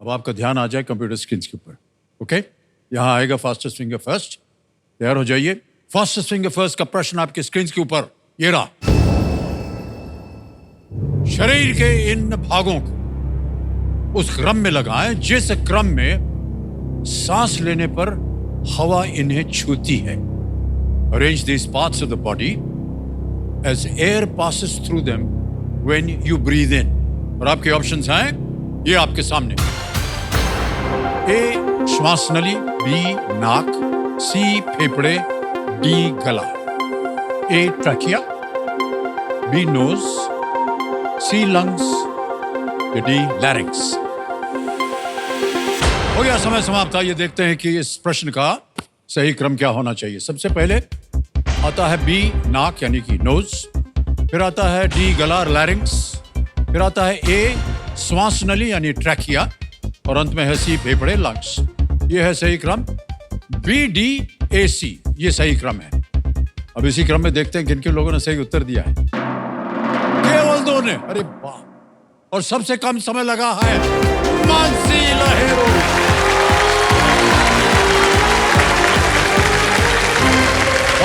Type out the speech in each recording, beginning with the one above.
अब आपका ध्यान आ जाए कंप्यूटर स्क्रीन के ऊपर। ओके, यहां आएगा फास्टेस्ट फिंगर फर्स्ट। तैयार हो जाइए। फास्टेस्ट फिंगर फर्स्ट का प्रश्न आपके स्क्रीन के ऊपर ये रहा। शरीर के इन भागों को उस क्रम में लगाएं जिस क्रम में सांस लेने पर हवा इन्हें छूती है। Arrange this parts of the body as air passes through them when you breathe in. और आपके ऑप्शंस हैं ये आपके सामने। ए श्वास नली, बी नाक, सी फेफड़े, डी गला। ए ट्रैकिया, बी नोज, सी लंग्स, डी लैरिंक्स। हो गया समय समाप्त। आइए देखते हैं कि इस प्रश्न का सही क्रम क्या होना चाहिए। सबसे पहले आता है बी नाक यानी कि नोज, फिर आता है डी गला लैरिंक्स, फिर आता है ए श्वास नली यानी ट्रैकिया, और अंत में है सी फेफड़े लंग्स। ये है सही क्रम। बी डी ए सी ये सही क्रम है। अब इसी क्रम में देखते हैं किन किन लोगों ने सही उत्तर दिया है। केवल दो ने। अरे वाह। और सबसे कम समय लगा है मानसी लहेरो।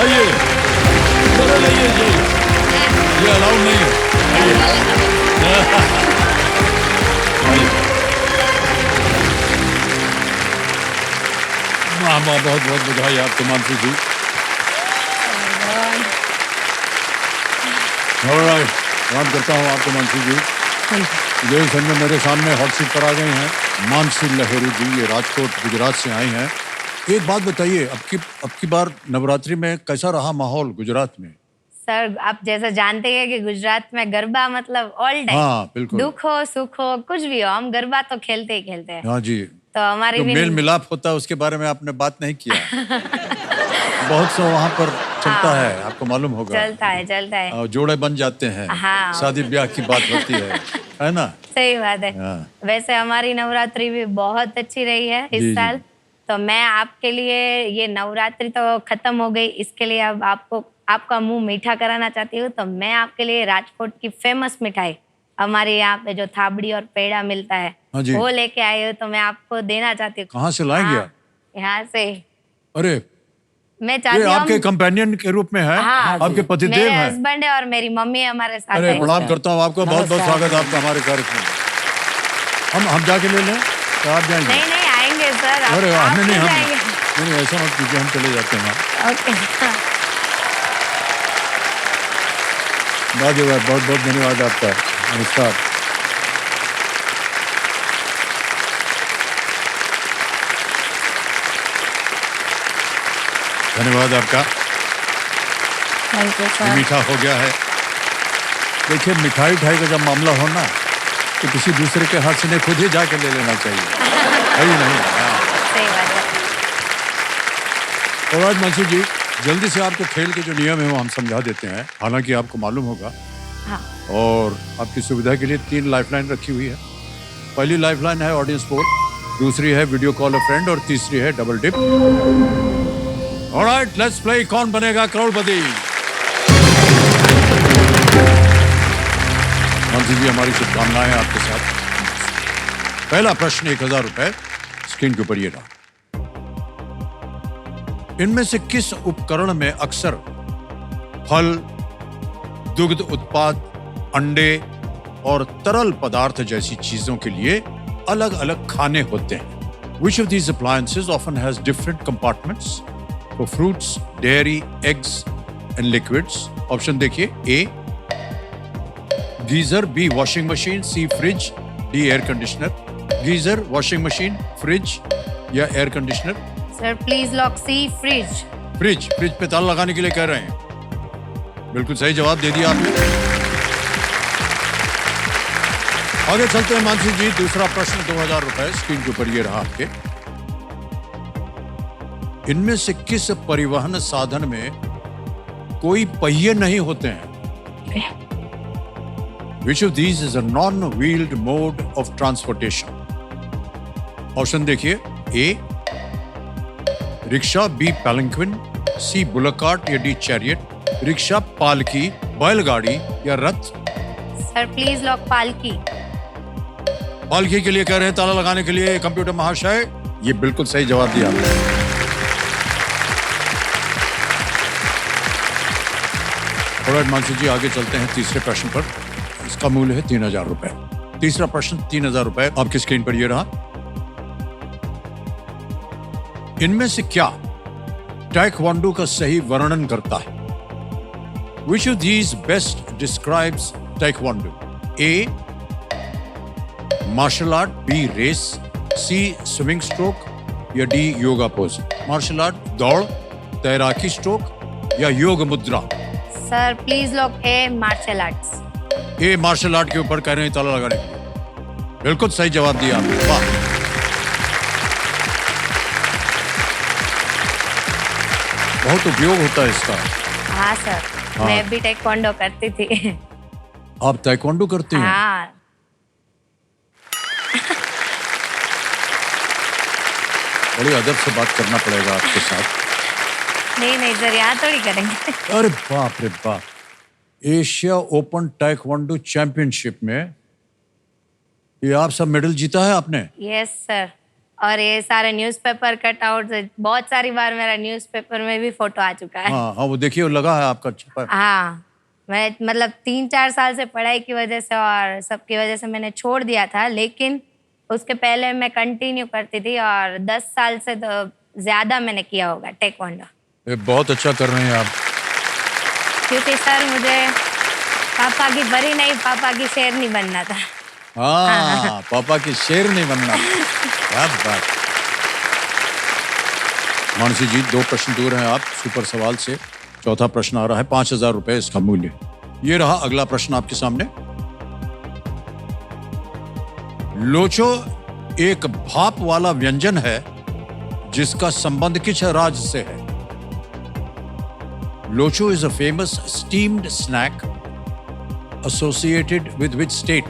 आइए चलो लाइए जी, ये अलाउड नहीं है। वाह वाह, बहुत बहुत बधाई आपको मानसी जी। ऑलराइट, प्रणाम करता हूँ आपको मानसी जी। देश भर में मेरे सामने हॉट सीट पर आ गई हैं मानसी लहेरू जी। ये राजकोट गुजरात से आई हैं। एक बात बताइए, अब की बार नवरात्रि में कैसा रहा माहौल गुजरात में? सर आप जैसा जानते हैं कि गुजरात में गरबा मतलब ऑल टाइम। हाँ बिल्कुल। दुख हो सुख हो कुछ भी हो, हम गरबा तो खेलते ही खेलते हैं। हाँ जी। तो हमारी तो भी मेल मिलाप होता है उसके बारे में आपने बात नहीं किया। बहुत सा वहाँ पर चलता है, आपको मालूम होगा। चलता है और जोड़े बन जाते हैं। हाँ। शादी ब्याह की बात होती है ना? सही बात है। हाँ। वैसे हमारी नवरात्रि भी बहुत अच्छी रही है जी, इस जी। साल। तो मैं आपके लिए, ये नवरात्रि तो खत्म हो गई, इसके लिए अब आपका मुंह मीठा कराना चाहती हूँ। तो मैं आपके लिए राजकोट की फेमस मिठाई, हमारे यहाँ पे जो थाबड़ी और पेड़ा मिलता है, हाँ जी। वो लेके आई हूँ। तो मैं आपको देना चाहती हूँ। कहाँ से लाएंगे आप? यहाँ से। अरे मैं ये चाहती हूँ आपके कंपेनियन के रूप में है? हाँ, आपके पतिदेव मेरे हैं? हस्बैंड है और मेरी मम्मी हमारे साथ अरे है। प्रणाम करता हूँ आपको, बहुत बहुत स्वागत है आपका हमारे कार्यक्रम में। हम जाके ले लें तो आप जाएंगे? नहीं आएंगे सर। अरे आप नहीं जाएंगे। नहीं ऐसा मत कीजिए, हम चले जाते हैं। ओके। बहुत बहुत धन्यवाद आपका। नमस्कार। धन्यवाद आपका। थैंक यू ये सर। मीठा हो गया है। देखिए मिठाई उठाई का जब मामला हो ना, तो किसी दूसरे के हाथ से नहीं, खुद ही जाके ले लेना चाहिए। है ही नहीं? हाँ। सही बात है। और मानसी जी, जल्दी से आपको खेल के जो नियम है वो हम समझा देते हैं। हालांकि आपको मालूम होगा। हाँ। और आपकी सुविधा के लिए 3 लाइफलाइन रखी हुई है। पहली लाइफलाइन है ऑडियंस पोल, दूसरी है वीडियो कॉल अ फ्रेंड, और तीसरी है double dip. Alright, let's play Kaun Banega करोड़पति। मानसी जी, हमारी शुभकामनाएं आपके साथ। पहला प्रश्न 1000 रुपए स्क्रीन के ऊपर ये रहा। इनमें से किस उपकरण में अक्सर फल, दुग्ध उत्पाद, अंडे और तरल पदार्थ जैसी चीजों के लिए अलग अलग खाने होते हैं? Which of these appliances often has different compartments for fruits, dairy, eggs and liquids? Option देखिए। A geyser, B washing machine, C fridge, D air conditioner. Geyser, washing machine, fridge या air conditioner? Sir please lock C fridge. Fridge पे ताला लगाने के लिए कह रहे हैं। बिल्कुल सही जवाब दे दिया आपने। आगे चलते हैं मानसी जी। दूसरा प्रश्न 2000 रुपए स्क्रीन के ऊपर ये रहा आपके। इनमें से किस परिवहन साधन में कोई पहिए नहीं होते हैं? Which of these is a non-wheeled mode of transportation? Option देखिए। A rickshaw, B पैलंक्विन, C bullock cart या D चैरियट। रिक्शा, पालकी, बैलगाड़ी या रथ? सर प्लीज लॉक पालकी। पालकी के लिए कह रहे हैं ताला लगाने के लिए कंप्यूटर महाशय। ये बिल्कुल सही जवाब दिया आपने। ऑलराइट मानसी जी, आगे चलते हैं तीसरे प्रश्न पर। इसका मूल्य है 3000 रुपए। तीसरा प्रश्न 3000 रुपए आपकी स्क्रीन पर ये रहा। इनमें से क्या ताइक्वांडो का सही वर्णन करता है? Which of these best describes taekwondo? A. Martial art. B. Race. C. Swimming stroke. या D. Yoga pose. Martial art दौड़, तैराकी स्ट्रोक या योग मुद्रा। Sir please lock A martial arts. A martial art के ऊपर कह रहे हैं ताला लगाने के लिए। बिल्कुल सही जवाब दिया आपने। वाह, बहुत उपयोग होता है इसका। हाँ सर, हाँ। मैं भी taekwondo करती थी। आप ताइक्वांडो करते हैं? हाँ बड़ी अदब से बात करना पड़ेगा आपके साथ। नहीं सर, यहाँ थोड़ी करेंगे। अरे बाप रे बाप, एशिया ओपन ताइक्वांडो चैंपियनशिप में ये आप सब मेडल जीता है आपने? यस सर, और ये सारे न्यूज़पेपर कट आउट, बहुत सारी बार मेरा न्यूज़पेपर में भी फोटो आ चुका है। हाँ हाँ, वो देखिए, वो लगा है आपका छापा। हाँ, मैं मतलब 3-4 साल से पढ़ाई की वजह से और सबकी वजह से मैंने छोड़ दिया था, लेकिन उसके पहले मैं कंटिन्यू करती थी और 10 साल से तो ज्यादा मैंने किया होगा taekwondo। ये बहुत अच्छा कर रहे हैं आप। क्योंकि सर मुझे पापा की परी नहीं, पापा की शेरनी बनना था। हाँ, पापा की शेर नहीं बनना। क्या बात। मानसी जी, 2 प्रश्न दूर हैं आप सुपर सवाल से। चौथा प्रश्न आ रहा है, 5000 रुपए इसका मूल्य। ये रहा अगला प्रश्न आपके सामने। लोचो एक भाप वाला व्यंजन है जिसका संबंध किस राज्य से है? Locho is a famous steamed snack associated with which state?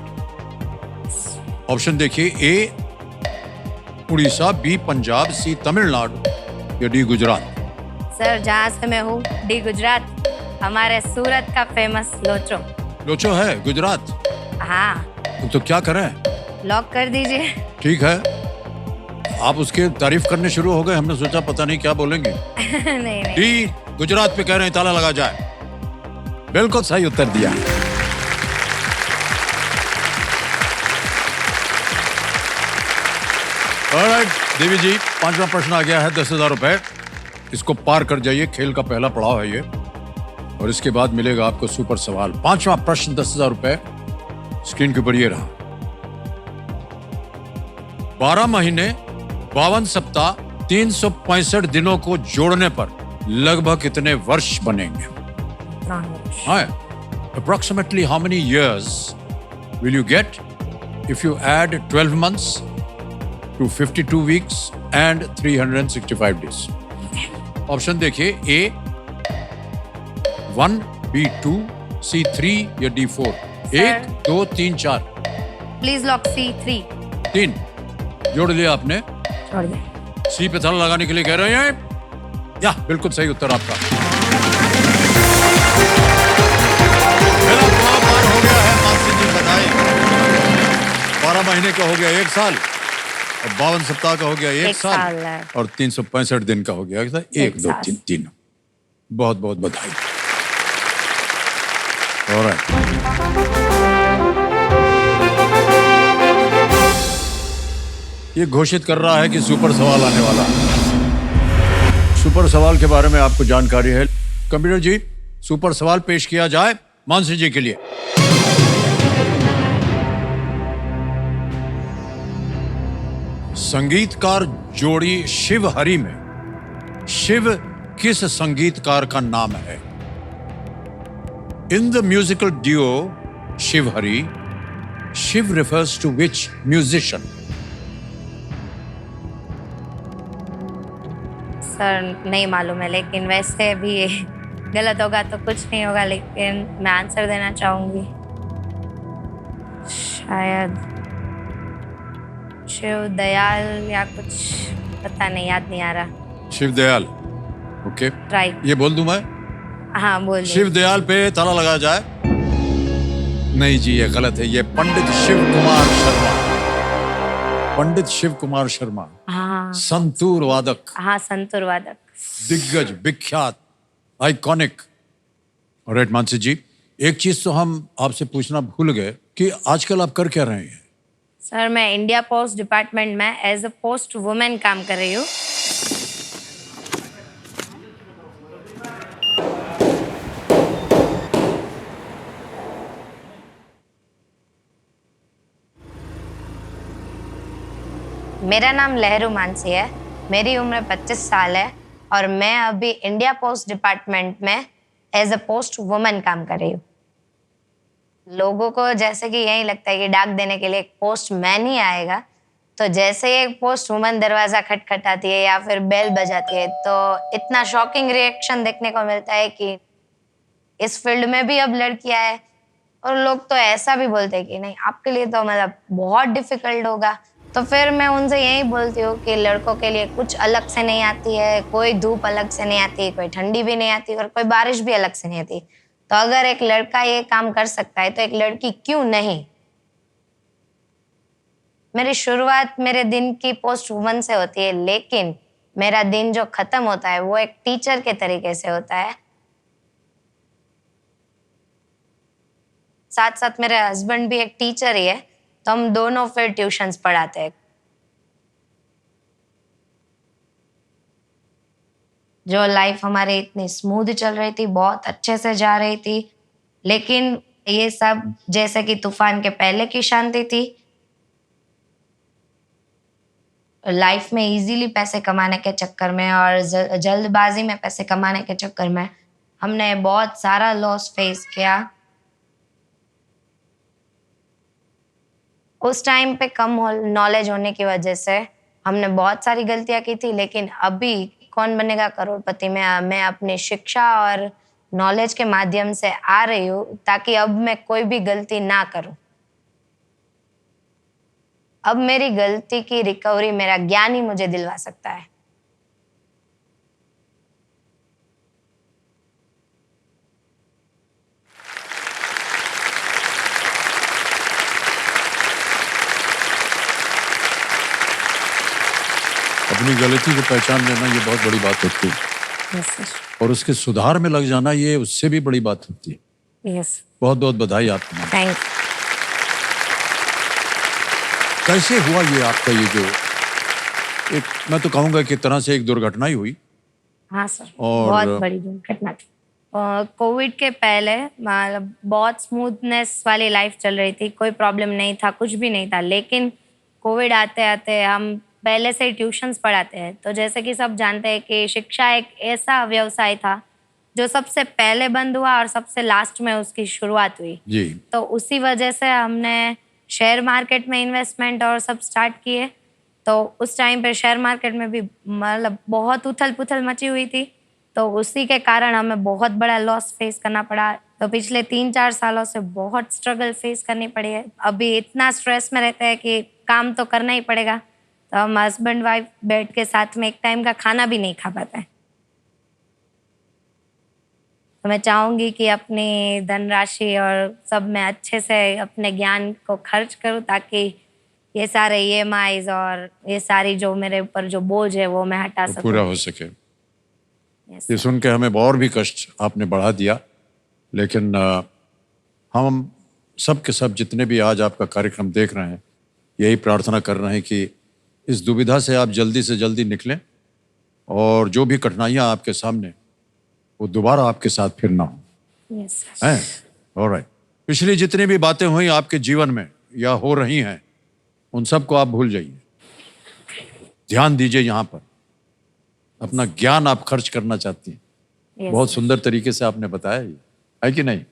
Option देखिए, ए उड़ीसा, बी पंजाब, सी तमिलनाडु या डी गुजरात। सर जहाँ से मैं हूँ, डी गुजरात, हमारे सूरत का फेमस लोचो। लोचो है गुजरात? हाँ। तो क्या करें? लॉक कर दीजिए। ठीक है, आप उसके तारीफ करने शुरू हो गए, हमने सोचा पता नहीं क्या बोलेंगे। नहीं। डी गुजरात पे कह रहे हैं ताला लगा जाए। बिल्कुल सही उत्तर दिया। ऑलराइट देवी जी, 5वां प्रश्न आ गया है, 10,000 रुपए। इसको पार कर जाइए, खेल का पहला पड़ाव है ये, और इसके बाद मिलेगा आपको सुपर सवाल। 5वां प्रश्न 10,000 रुपए स्क्रीन के ऊपर ये रहा। 12 महीने 52 सप्ताह 365 दिनों को जोड़ने पर लगभग कितने वर्ष बनेंगे? हाँ, approximately how many years will you get if you add 12 months to 52 weeks and 365 days? Option देखिए, A 1, B 2, C 3 या D 4। 1 2 3 4। प्लीज लॉक C 3 जोड़ लिया आपने? छोड़ दे। सी पे ताला लगाने के लिए कह रहे हैं। या बिल्कुल सही उत्तर आपका। मेरा पड़ाव पार हो गया है मानसी जी, बधाई। 12 महीने का हो गया 1 साल, और 52 सप्ताह का हो गया 1 साल, और 365 दिन का हो गया 1 2 3 3। बहुत बहुत बधाई। ऑलराइट, ये घोषित कर रहा है कि सुपर सवाल आने वाला है। सुपर सवाल के बारे में आपको जानकारी है? कंप्यूटर जी, सुपर सवाल पेश किया जाए मानसी जी के लिए। संगीतकार जोड़ी शिव हरि में शिव किस संगीतकार का नाम है? In the musical duo Shiv Hari, Shiv refers to which musician? Sir नहीं मालूम है, लेकिन वैसे भी ये गलत होगा तो कुछ नहीं होगा, लेकिन मैं आंसर देना चाहूंगी। शायद शिव दयाल या कुछ, पता नहीं, याद नहीं आ रहा। शिव दयाल, ओके। ट्राई। ये बोल दूं मैं? हाँ बोल। शिव दयाल पे ताला लगाया जाए? नहीं जी, ये गलत है। ये पंडित शिव कुमार शर्मा। पंडित शिव कुमार शर्मा, हाँ संतूर वादक, हाँ, संतूर वादक। दिग्गज, विख्यात, आइकॉनिक। और मानसी जी, एक चीज तो हम आपसे पूछना भूल गए कि आजकल आप कर क्या रहे हैं? सर, मैं इंडिया पोस्ट डिपार्टमेंट में एज अ पोस्ट वुमेन काम कर रही हूँ। मेरा नाम लहरू मानसी है, मेरी उम्र 25 साल है और मैं अभी इंडिया पोस्ट डिपार्टमेंट में एज अ पोस्ट वुमेन काम कर रही हूँ। लोगों को जैसे कि यही लगता है कि डाक देने के लिए एक पोस्ट मैन ही आएगा, तो जैसे ही एक पोस्ट वुमन दरवाजा खटखटाती है या फिर बेल बजाती है तो इतना शॉकिंग रिएक्शन देखने को मिलता है कि इस फील्ड में भी अब लड़कियां है। और लोग तो ऐसा भी बोलते हैं कि नहीं, आपके लिए तो मतलब बहुत डिफिकल्ट होगा। तो फिर मैं उनसे यही बोलती हूँ कि लड़कों के लिए कुछ अलग से नहीं आती है, कोई धूप अलग से नहीं आती, कोई ठंडी भी नहीं आती और कोई बारिश भी अलग से नहीं आती। तो अगर एक लड़का ये काम कर सकता है तो एक लड़की क्यों नहीं? मेरी शुरुआत मेरे दिन की पोस्ट वुमन से होती है, लेकिन मेरा दिन जो खत्म होता है वो एक टीचर के तरीके से होता है। साथ साथ मेरे हस्बैंड भी एक टीचर ही है, तो हम दोनों फिर ट्यूशंस पढ़ाते हैं। जो लाइफ हमारी इतनी स्मूथ चल रही थी, बहुत अच्छे से जा रही थी, लेकिन ये सब जैसे कि तूफान के पहले की शांति थी। लाइफ में इजीली पैसे कमाने के चक्कर में और जल्दबाजी में पैसे कमाने के चक्कर में हमने बहुत सारा लॉस फेस किया। उस टाइम पे कम नॉलेज होने की वजह से हमने बहुत सारी गलतियां की थी, लेकिन अभी कौन बनेगा करोड़पति में मैं अपनी शिक्षा और नॉलेज के माध्यम से आ रही हूँ ताकि अब मैं कोई भी गलती ना करूं। अब मेरी गलती की रिकवरी मेरा ज्ञान ही मुझे दिलवा सकता है। अपनी गलती को पहचान लेना ये बहुत बड़ी बात होती है, यस सर। और उसके सुधार में लग जाना ये उससे भी बड़ी बात होती है। यस, बहुत बहुत बधाई आपको। Thank you. कैसे हुआ ये आपका ये जो एक, मैं तो कहूंगा कि एक तरह से एक दुर्घटना ही हुई? हाँ सर, और बहुत बड़ी दुर्घटना थी। कोविड के पहले मतलब बहुत स्मूथनेस वाली लाइफ चल रही थी, कोई प्रॉब्लम नहीं था, कुछ भी नहीं था। लेकिन कोविड आते आते हम पहले से ही ट्यूशन्स पढ़ाते हैं, तो जैसे कि सब जानते हैं कि शिक्षा एक ऐसा व्यवसाय था जो सबसे पहले बंद हुआ और सबसे लास्ट में उसकी शुरुआत हुई जी। तो उसी वजह से हमने शेयर मार्केट में इन्वेस्टमेंट और सब स्टार्ट किए। तो उस टाइम पे शेयर मार्केट में भी मतलब बहुत उथल पुथल मची हुई थी, तो उसी के कारण हमें बहुत बड़ा लॉस फेस करना पड़ा। तो पिछले 3-4 सालों से बहुत स्ट्रगल फेस करनी पड़ी है। अभी इतना स्ट्रेस में रहते हैं कि काम तो करना ही पड़ेगा, तो हम हस्बैंड वाइफ बैठ के साथ में एक टाइम का खाना भी नहीं खा पाते हैं। तो मैं चाहूँगी कि अपनी धनराशि और सब मैं अच्छे से अपने ज्ञान को खर्च करूँ ताकि ये सारे EMIs और ये सारी जो मेरे ऊपर जो बोझ है वो मैं हटा सकूँ। पूरा हो सके। Yes, ये सुन के हमें और भी कष्ट आपने बढ़ा दिया, लेकिन हम सब के सब जितने भी आज आपका कार्यक्रम देख रहे हैं यही प्रार्थना कर रहे हैं कि इस दुविधा से आप जल्दी से जल्दी निकलें और जो भी कठिनाइयां आपके सामने वो दोबारा आपके साथ फिर ना हो। yes, sir. हैं? ऑलराइट। पिछली जितनी भी बातें हुई आपके जीवन में या हो रही हैं उन सबको आप भूल जाइए, ध्यान दीजिए यहाँ पर। अपना ज्ञान आप खर्च करना चाहती हैं, Yes, बहुत sir. सुंदर तरीके से आपने बताया ये, है कि नहीं?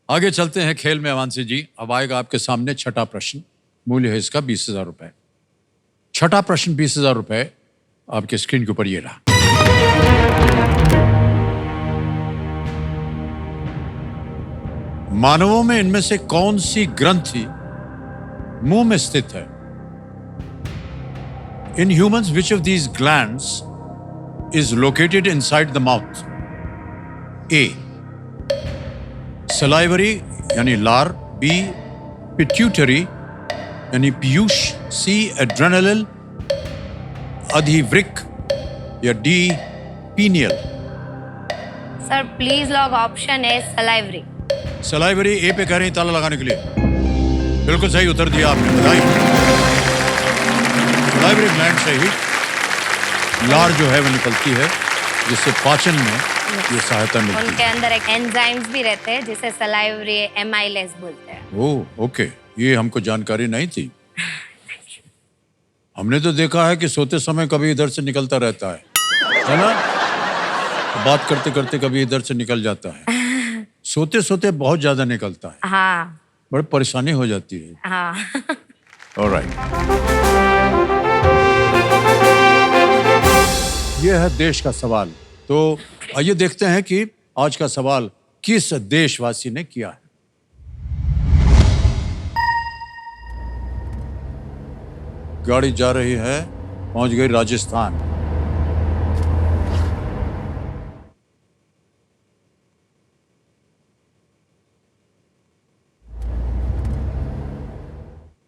आगे चलते हैं खेल में मानसी जी। अब आएगा आपके सामने छठा प्रश्न, मूल्य है इसका 20,000 रुपए। छठा प्रश्न 20,000 रुपए आपके स्क्रीन के ऊपर ये रहा। मानवों में इनमें से कौन सी ग्रंथि मुंह में स्थित है? In humans which of these glands is located inside the mouth? A. salivary यानी लार, B. pituitary यानी पीयूष, सी एड्रेनलिन, अधिवृक्क या D pineal? Sir please lock option A salivary. Salivary A पे कह रही हैं ताला लगाने के लिए। बिल्कुल सही उत्तर दिया आपने, बधाई। सलाइवरी ग्लैंड से ही लार जो है वो निकलती है, जिससे पाचन में ये सहायता मिलती उनके है। अंदर एक एंजाइम्स भी रहते हैं जिसे सलाइवरी एमाइलेज बोलते हैं। ओह ओके, ये हमको जानकारी नहीं थी। हमने तो देखा है कि सोते समय कभी इधर से निकलता रहता है ना? बात करते करते कभी इधर से निकल जाता है, सोते सोते बहुत ज्यादा निकलता है। हाँ बड़ी परेशानी हो जाती है। हाँ। ऑलराइट, ये है देश का सवाल। तो आइए देखते हैं कि आज का सवाल किस देशवासी ने किया है। गाड़ी जा रही है, पहुंच गई राजस्थान।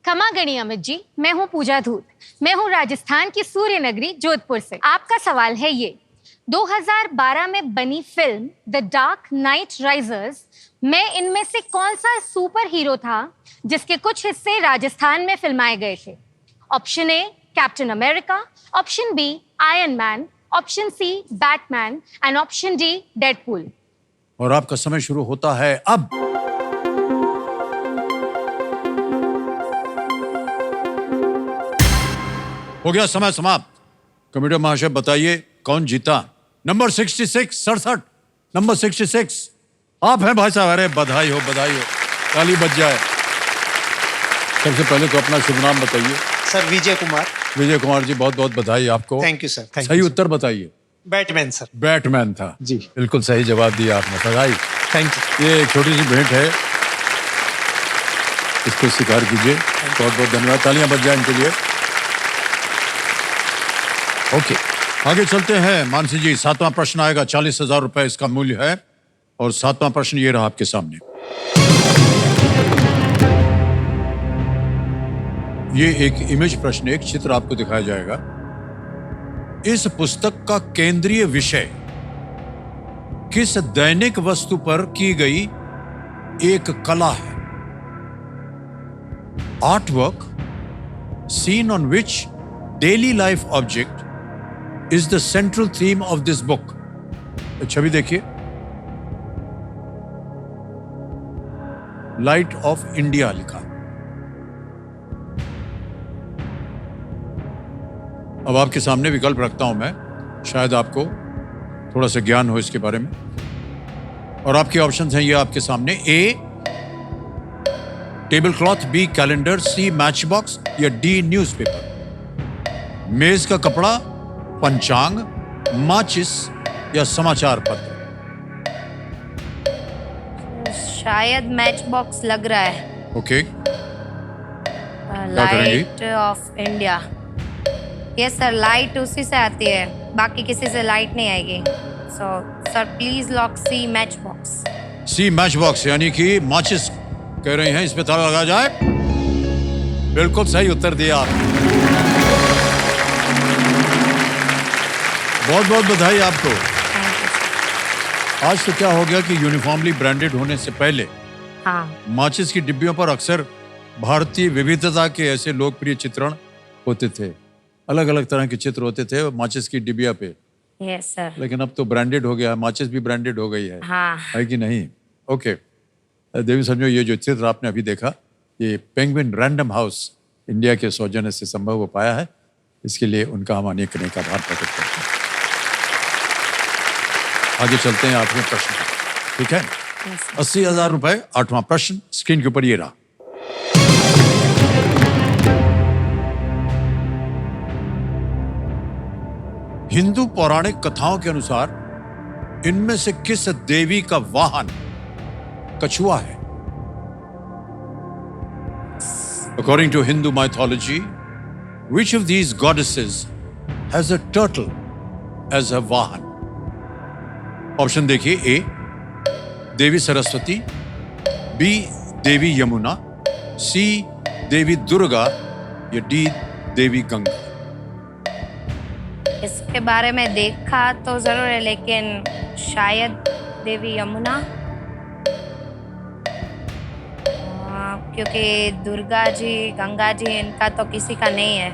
क्षमा गणी अमित जी, मैं हूं पूजा धूत। मैं हूं राजस्थान की सूर्य नगरी जोधपुर से। आपका सवाल है ये, 2012 में बनी film the dark night risers में इनमें से कौन सा सुपर हीरो था जिसके कुछ हिस्से राजस्थान में फिल्माए गए थे? Option A Captain America, option B Iron Man, option C Batman and option D Deadpool. और आपका समय शुरू होता है अब। हो गया समय समाप्त। कंप्यूटर महाशय बताइए कौन जीता? नंबर 66, 67, नंबर 66 आप हैं भाई साहब। अरे बधाई हो, बधाई हो, ताली बज जाए। सबसे पहले तो अपना शुभ नाम बताइए। सर विजय कुमार। विजय कुमार जी, बहुत बहुत बधाई आपको। Thank you sir. सही उत्तर बताइए। Batman sir. बैटमैन था जी। बिल्कुल सही जवाब दिया आपने, बधाई। Thank you. ये एक छोटी सी भेंट है, इसको स्वीकार कीजिए। बहुत बहुत धन्यवाद, तालियां बज जाए इनके लिए। ओके, आगे चलते हैं। मानसी जी, 7वां प्रश्न आएगा, 40,000 रुपए इसका मूल्य है। और 7वां प्रश्न ये रहा आपके सामने। ये एक इमेज प्रश्न, एक चित्र आपको दिखाया जाएगा। इस पुस्तक का केंद्रीय विषय किस दैनिक वस्तु पर की गई एक कला है? Art work seen on which daily life object is the central theme of this book. छवि देखिए, लाइट ऑफ इंडिया लिखा। अब आपके सामने विकल्प रखता हूं मैं, शायद आपको थोड़ा सा ज्ञान हो इसके बारे में। और आपके ऑप्शंस हैं ये आपके सामने। ए टेबल क्लॉथ, बी कैलेंडर, सी मैच बॉक्स या डी न्यूज़पेपर। मेज का कपड़ा, पंचांग, माचिस या समाचार पत्र। शायद मैच बॉक्स लग रहा है। Okay, light of India. Yes sir, light उसी से आती है, बाकी किसी से लाइट नहीं आएगी। So sir please lock C matchbox. C matchbox यानी कि माचिस कह रहे हैं, इस पे ताला लगा जाए। बिल्कुल सही उत्तर दिया आपने, बहुत बहुत बधाई आपको। आज तो क्या हो गया कि यूनिफॉर्मली ब्रांडेड होने से पहले माचिस की डिब्बियों पर अक्सर भारतीय विविधता के ऐसे लोकप्रिय चित्रण होते थे। अलग अलग तरह के चित्र होते थे माचिस की डिब्बिया पे। Yes sir. लेकिन अब तो ब्रांडेड हो गया है, माचिस भी ब्रांडेड हो गई है। हाँ। है कि नहीं? ओके देवी समझो, ये जो चित्र आपने अभी देखा, ये पेंगुइन रैंडम हाउस इंडिया के सौजन्य से संभव हो पाया है। इसके लिए उनका हम अनेक अनेक आभार प्रकट करते हैं। आगे चलते हैं 8वें प्रश्न पर, ठीक है? 80,000 रुपए, 8वां प्रश्न स्क्रीन के ऊपर ये रहा। हिंदू पौराणिक कथाओं के अनुसार इनमें से किस देवी का वाहन कछुआ है? According to Hindu mythology, which of these goddesses has a turtle as a vahan? Option देखिए। ए देवी सरस्वती, बी देवी यमुना, सी देवी दुर्गा या डी देवी गंगा? इसके बारे में देखा तो जरूर है, लेकिन शायद देवी यमुना, क्योंकि दुर्गा जी, गंगा जी, इनका तो किसी का नहीं है।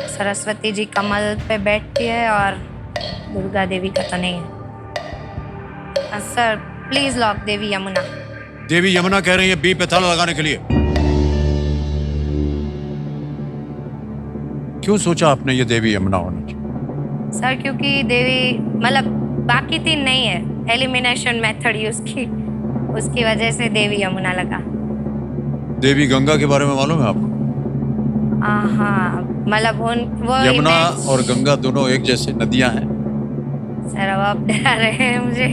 सरस्वती जी कमल पे बैठती है और दुर्गा देवी का तो नहीं है। सर प्लीज लॉक देवी यमुना। देवी यमुना कह रही है बी पे ताला लगाने के लिए। क्यों सोचा आपने ये देवी यमुना होना चाहिए? सर क्योंकि देवी मतलब बाकी तीन नहीं है, एलिमिनेशन मेथड यूज की, उसकी वजह से देवी यमुना लगा। देवी गंगा के बारे में मालूम है आपको? हाँ मतलब वो यमुना image- और गंगा दोनों एक जैसे नदियां हैं। सर अब आप डरा रहे हैं मुझे।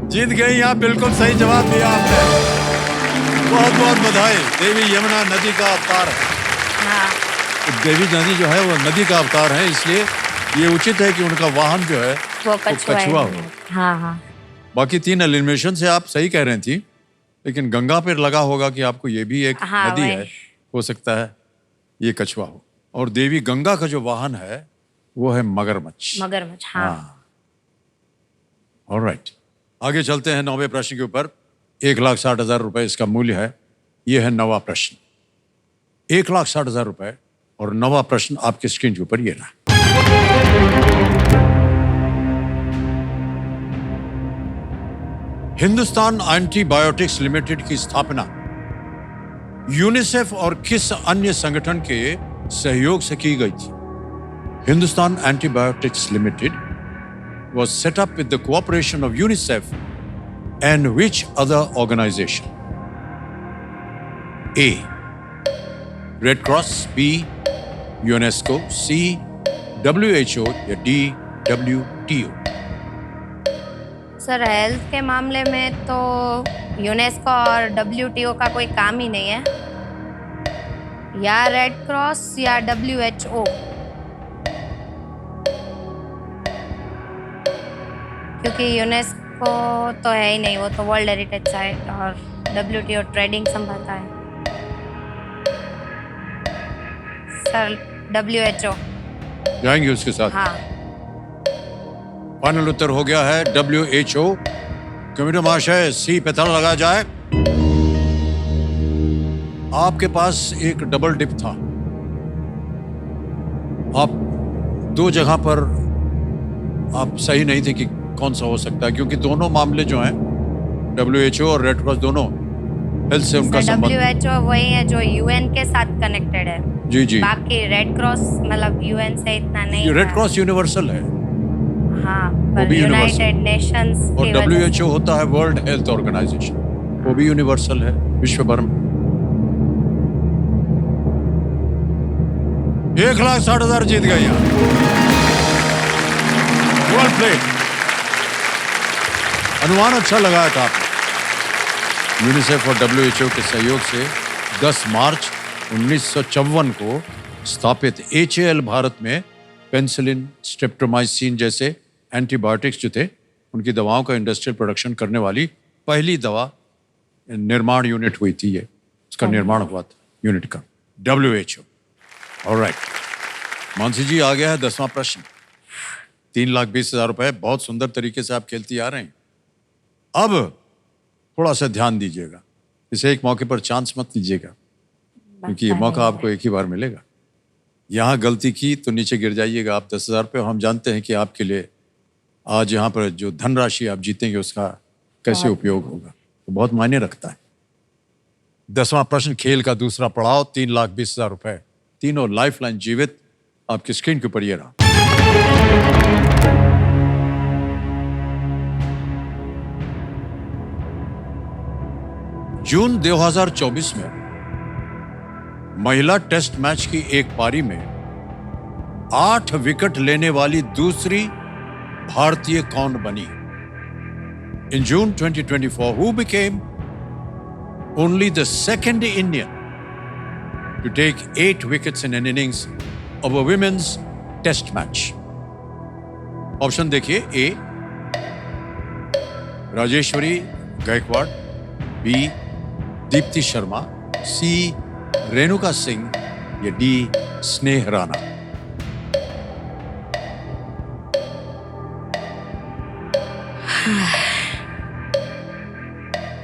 जीत गई, यहाँ बिल्कुल सही जवाब दिया आपने। बहुत बहुत बधाई। देवी यमुना नदी का अवतार है। हाँ तो देवी नदी जो है वो नदी का अवतार है, इसलिए ये उचित है कि उनका वाहन जो है वो कछुआ कछुआ है। हो। हाँ हाँ बाकी तीन एलिमिनेशन से आप सही कह रही थी, लेकिन गंगा पर लगा होगा कि आपको ये भी एक हाँ, नदी वही। है, हो सकता है ये कछुआ हो। और देवी गंगा का जो वाहन है वो है मगरमच्छ। मगरमच्छ। हाँ ऑलराइट, आगे चलते हैं 9वें प्रश्न के ऊपर। 1,60,000 रुपए इसका मूल्य है। यह है 9वां प्रश्न। 1,60,000 रुपए और 9वां प्रश्न आपके स्क्रीन के ऊपर ये रहा। हिंदुस्तान एंटीबायोटिक्स लिमिटेड की स्थापना यूनिसेफ और किस अन्य संगठन के सहयोग से की गई थी? Hindustan antibiotics limited was set up with the cooperation of UNICEF and which other organization? A. Red Cross, B. UNESCO, C. WHO या D. WTO? सर हेल्थ के मामले में तो यूनेस्को और WTO का कोई काम ही नहीं है, या रेड क्रॉस या WHO, क्योंकि यूनेस्को तो है ही नहीं, वो तो वर्ल्ड हेरिटेज साइट, और WTO ट्रेडिंग संभालता है। Sir WHO। जाएंगे उसके साथ? हाँ फाइनल उत्तर हो गया है WHO। कमेटी महाशय सी पे ताला लगाया जाए। आपके पास एक डबल डिप था। आप दो जगह पर आप सही नहीं थे कि कौन सा हो सकता है, क्योंकि दोनों मामले जो हैं WHO और रेड क्रॉस दोनों हेल्थ से उनका सर संबंध। WHO वही है जो UN के साथ कनेक्टेड है। जी जी, बाकी रेड क्रॉस मतलब UN से इतना नहीं रेड है। क्रॉस यूनिवर्सल है हाँ वो पर भी यूनाइटेड नेशंस और की वजह से। WHO होता है वर्ल्ड हेल्थ ऑर्गेनाइजेशन, वो भी यूनिवर्सल है विश्व भर में। 1,60,000 जीत गए यहाँ। Well played. अनुमान अच्छा लगाया था आपने। यूनिसेफ और WHO के सहयोग से 10 मार्च 1954 को स्थापित HAL भारत में पेनिसिलिन, स्ट्रेप्टोमाइसिन जैसे एंटीबायोटिक्स जो थे उनकी दवाओं का इंडस्ट्रियल प्रोडक्शन करने वाली पहली दवा निर्माण यूनिट हुई थी। ये उसका निर्माण हुआ था यूनिट का WHO। ऑलराइट, मानसी जी आ गया है 10वां प्रश्न। 3,20,000 रुपए। बहुत सुंदर तरीके से आप खेलती आ रहे हैं। अब थोड़ा सा ध्यान दीजिएगा, इसे एक मौके पर चांस मत लीजिएगा, क्योंकि ये मौका आपको एक ही बार मिलेगा। यहाँ गलती की तो नीचे गिर जाइएगा आप 10,000 रुपये। हम जानते हैं कि आपके लिए आज यहाँ पर जो धनराशि आप जीतेंगे उसका कैसे उपयोग होगा, तो बहुत मायने रखता है। 10वां प्रश्न, खेल का दूसरा पड़ाव, 3,20,000 रुपए। तीनों लाइफलाइन जीवित आपकी स्क्रीन के ऊपर ये रहा। जून 2024 में महिला टेस्ट मैच की एक पारी में 8 विकेट लेने वाली दूसरी भारतीय कौन बनी? इन जून 2024, who became only the second Indian to take 8 wickets in an innings of a women's test match? Option देखिए। ए राजेश्वरी गायकवाड़, बी दीप्ति शर्मा, सी रेणुका सिंह या डी स्नेह राणा?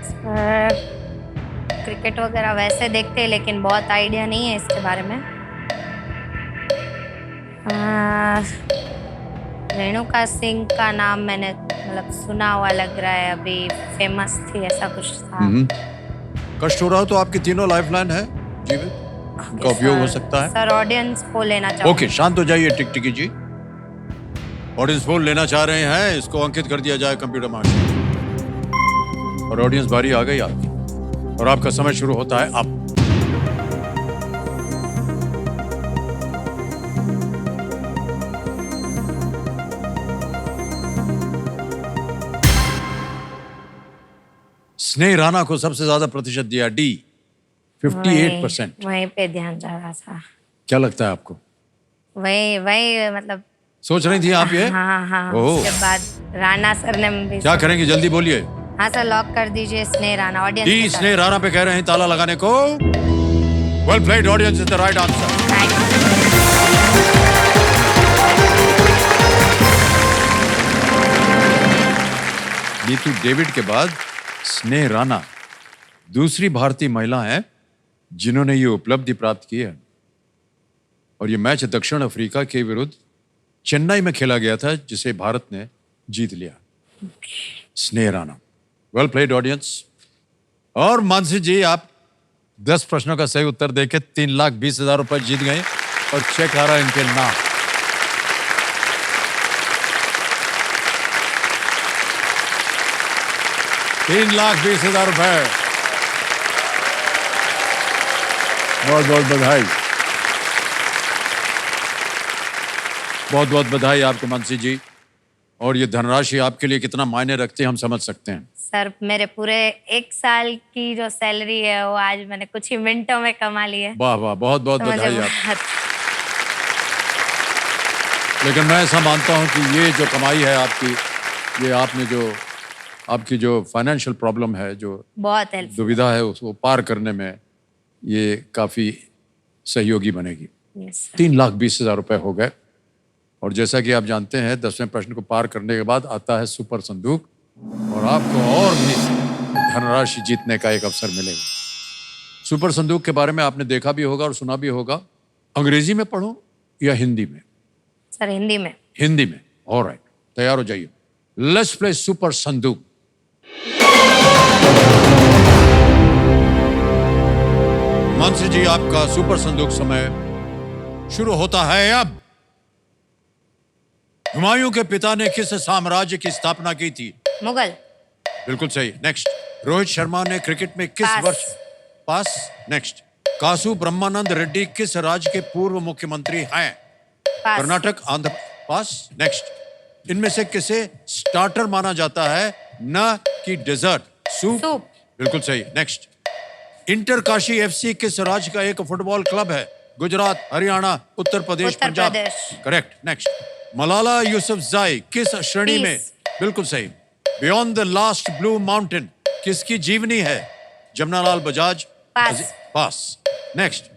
सर, क्रिकेट वगैरह वैसे देखते हैं लेकिन बहुत आइडिया नहीं है इसके बारे में। रेणुका सिंह का नाम मैंने मतलब सुना हुआ लग रहा है, अभी फेमस थी ऐसा कुछ था। कष्ट हो रहा हो तो आपकी तीनों लाइफलाइन है जीवित, उनका उपयोग हो सकता है। सर ऑडियंस को लेना चाहूँ। ओके, शांत हो जाइए टिकटिकी जी। ऑडियंस पोल लेना चाह रहे हैं, इसको अंकित कर दिया जाए कंप्यूटर मास्टर। और ऑडियंस बारी आ गई आपकी और आपका समय शुरू होता है अब। स्नेह राणा को सबसे ज्यादा प्रतिशत दिया, डी 58%। वहीं पे ध्यान जा रहा था। क्या लगता है आपको? वही मतलब सोच रही थी आप ये? हाँ ओह। उसके बाद राणा सर ने भी। क्या करेंगे, जल्दी बोलिए। हाँ सर, लॉक कर दीजिए स्नेह राणा। ऑडियंस डी स्नेह राणा पे कह रहे हैं ताला लगाने को। Well played, audience is the right answer. Neetu David के बाद स्नेह राणा दूसरी भारतीय महिला हैं जिन्होंने ये उपलब्धि प्राप्त की है। और ये मैच दक्षिण अफ्रीका के विरुद्ध चेन्नई में खेला गया था, जिसे भारत ने जीत लिया। स्नेह राणा, वेल प्लेड ऑडियंस। और मानसी जी, आप 10 प्रश्नों का सही उत्तर देके 3,20,000 रुपए जीत गए और चेक आ रहा है इनके नाम। ₹3,20,000 रुपए। बहुत बहुत बधाई, बहुत बहुत बधाई आपको मानसी जी। और ये धनराशि आपके लिए कितना मायने रखती है हम समझ सकते हैं। सर, मेरे पूरे 1 साल की जो सैलरी है वो आज मैंने कुछ ही मिनटों में कमा ली है। वाह वाह, बहुत बहुत तो मुझे बधाई आप। लेकिन मैं ऐसा मानता हूं कि ये जो कमाई है आपकी, ये आपने जो आपकी जो फाइनेंशियल प्रॉब्लम है, जो बहुत हेल्प। दुविधा है, उसको पार करने में ये काफी सहयोगी बनेगी। 3,20,000 रुपए हो गए। और जैसा कि आप जानते हैं 10वें प्रश्न को पार करने के बाद आता है सुपर संदूक और आपको और भी धनराशि जीतने का एक अवसर मिलेगा। सुपर संदूक के बारे में आपने देखा भी होगा और सुना भी होगा। अंग्रेजी में पढ़ूं या हिंदी में? सर हिंदी में। हिंदी में, ऑलराइट, तैयार हो जाइए। लेट्स प्ले सुपर संदूक। मानसी जी, आपका सुपर संदूक समय शुरू होता है अब। हुमायूं के पिता ने किस साम्राज्य की स्थापना की थी? मुगल। बिल्कुल सही। नेक्स्ट। रोहित शर्मा ने क्रिकेट में किस पास। वर्ष? पास। नेक्स्ट। कासु ब्रह्मानंद रेड्डी किस राज्य के पूर्व मुख्यमंत्री हैं? पास। कर्नाटक, आंध्र। पास। नेक्स्ट। इनमें से किसे स्टार्टर माना जाता है न कि डेजर्ट? सूप। सूप। बिल्कुल सही। नेक्स्ट। इंटर काशी एफसी किस राज्य का एक फुटबॉल क्लब है? गुजरात, हरियाणा, उत्तर प्रदेश, उत्तर पंजाब। प्रदेश। करेक्ट। नेक्स्ट। मलाला यूसुफजई किस श्रेणी में? बिल्कुल सही। Beyond the last blue mountain किसकी जीवनी है? जमनालाल बजाज। पास। पास। नेक्स्ट।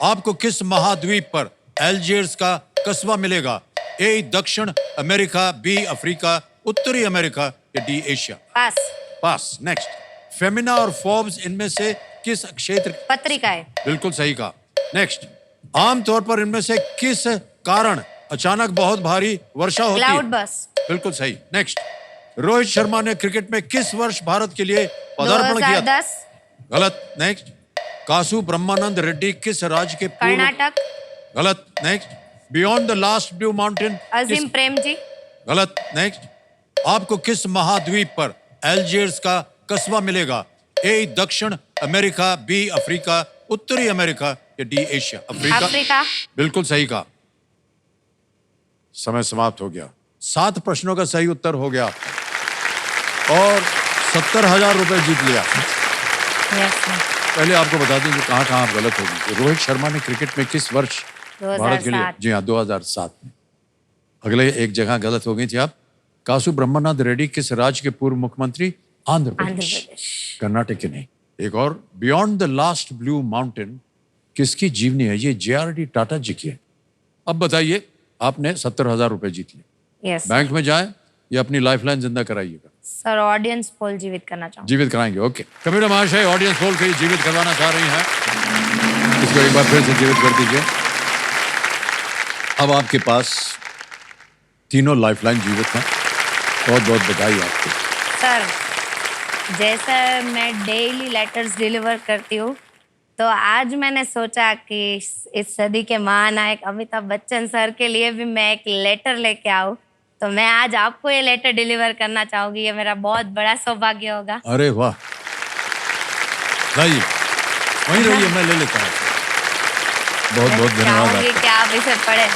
आपको किस महाद्वीप पर अल्जीयर्स का कस्बा मिलेगा? ए दक्षिण अमेरिका, बी अफ्रीका, उत्तरी अमेरिका या डी एशिया? पास। पास। नेक्स्ट। फेमिना और फोर्ब्स इनमें से किस क्षेत्र? पत्रिका है। बिल्कुल सही कहा। नेक्स्ट। आमतौर पर इनमें से किस कारण अचानक बहुत भारी वर्षा होती है? क्लाउड बस। बिल्कुल सही। नेक्स्ट। रोहित शर्मा ने क्रिकेट में किस वर्ष भारत के लिए पदार्पण किया? 2010। गलत। नेक्स्ट। कासु ब्रह्मानंद रेड्डी किस राज्य के पूर्व? कर्नाटक। गलत। Next. Beyond the last blue mountain? Azim Premji. गलत। नेक्स्ट। आपको किस महाद्वीप पर अल्जीयर्स का कस्बा मिलेगा? ए दक्षिण अमेरिका, बी अफ्रीका, उत्तरी अमेरिका या डी एशिया? अफ्रीका। बिल्कुल सही कहा। समय समाप्त हो गया। 7 प्रश्नों का सही उत्तर हो गया और 70,000 रुपए जीत लिया। पहले आपको बता दें कि कहाँ आप गलत हो गई। रोहित शर्मा ने क्रिकेट में किस वर्ष भारत के लिए? जी हाँ, 2007 में। अगले एक जगह गलत हो गई थी आप। कासु ब्रह्मानंद रेड्डी किस राज्य के पूर्व मुख्यमंत्री? आंध्र प्रदेश। कर्नाटक के नहीं। एक और, beyond the last blue mountain किसकी जीवनी है? ये JRD टाटा जी की है। अब बताइए, आपने 70,000 रुपए जीत लिए। यस बैंक में जाए या अपनी लाइफलाइन जिंदा कराइएगा? सर, ऑडियंस पोल जीवित करना चाहूँगी। जीवित कराएंगे, ओके। कबीरा महाशय ऑडियंस पोल के जीवित करवाना चाह रही हैं, इसको एक बार फिर से जीवित कर दीजिए। अब आपके पास तीनों लाइफलाइन जीवित हैं। बहुत बहुत बधाई आपको। सर, जैसा मैं डेली लेटर्स डिलीवर करती हूँ, तो आज मैंने सोचा कि इस सदी के महानायक अमिताभ बच्चन सर के लिए भी मैं एक लेटर लेके आऊँ। तो मैं आज आपको ये लेटर डिलीवर करना चाहूँगी। ये मेरा बहुत बड़ा सौभाग्य होगा। अरे वाह, लाइए, वहीं रहिए, मैं ले लेता हूँ। बहुत बहुत मैं धन्यवाद चाहूँगी आपका। कि आप इसे पढ़ें।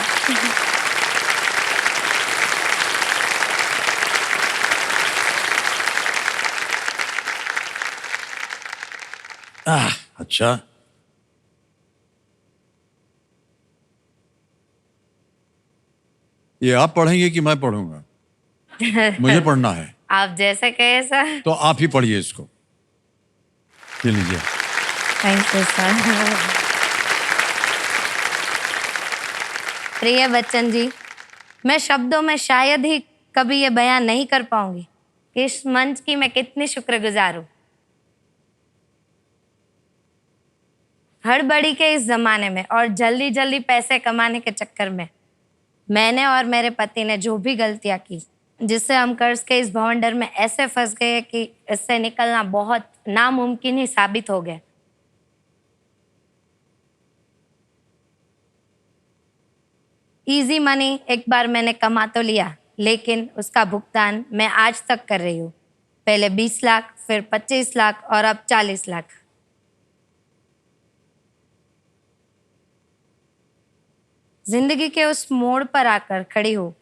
अच्छा, ये आप पढ़ेंगे कि मैं पढ़ूंगा? मुझे पढ़ना है। आप जैसे कहे सर। तो आप ही पढ़िए इसको। ये लीजिए। Thank you sir. प्रिय बच्चन जी, मैं शब्दों में शायद ही कभी ये बयान नहीं कर पाऊंगी कि इस मंच की मैं कितनी शुक्रगुजार हूँ। हड़बड़ी के इस जमाने में और जल्दी जल्दी पैसे कमाने के चक्कर में मैंने और मेरे पति ने जो भी गलतियां की, जिससे हम कर्ज के इस भवंडर में ऐसे फंस गए कि इससे निकलना बहुत नामुमकिन ही साबित हो गया। इजी मनी एक बार मैंने कमा तो लिया, लेकिन उसका भुगतान मैं आज तक कर रही हूँ। पहले 20 लाख, फिर 25 लाख और अब 40 लाख। जिंदगी के उस मोड़ पर आकर खड़ी हूँ